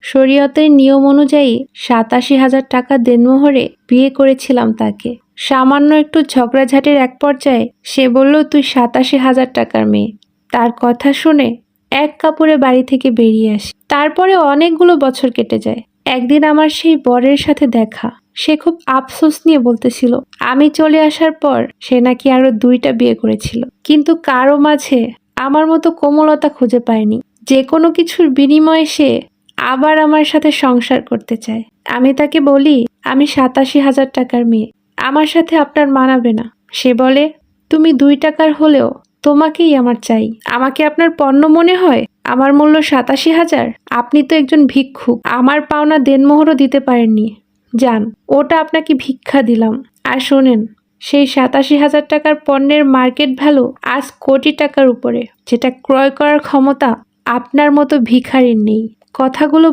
শরীয়তের নিয়ম অনুযায়ী ৮৭,০০০ টাকা দেনমোহরে বিয়ে করেছিলাম তাকে। সামান্য একটু ঝগড়াঝাটির এক পর্যায়ে সে বলল, তুই ৮৭,০০০ টাকার মেয়ে। তার কথা শুনে এক কাপড়ে বাড়ি থেকে বেরিয়ে আসি। তারপরে অনেকগুলো বছর কেটে যায়। একদিন আমার সেই বরের সাথে দেখা। সে খুব আফসোস নিয়ে বলতেছিল, আমি চলে আসার পর সে নাকি আরো ২টা বিয়ে করেছিল, কিন্তু কারো মাঝে আমার মতো কোমলতা খুঁজে পায়নি। যে কোনো কিছুর বিনিময়ে সে আবার আমার সাথে সংসার করতে চায়। আমি তাকে বলি, আমি ৮৭,০০০ টাকার মেয়ে, আমার সাথে আপনার মানাবে না। সে বলে, তুমি ২ টাকার হলেও তোমাকেই আমার চাই। আমাকে আপনার পণ্য মনে হয়? আমার মূল্য ৮৭,০০০। আপনি তো একজন ভিক্ষুক, আমার পাওনা দেনমোহরও দিতে পারেননি। যান, ওটা আপনাকে ভিক্ষা দিলাম। আর শোনেন, সেই ৮৭,০০০ টাকার পণ্যের মার্কেট ভ্যালু আজ কোটি টাকার উপরে, যেটা ক্রয় করার ক্ষমতা আপনার মতো ভিখারির নেই। কথাগুলো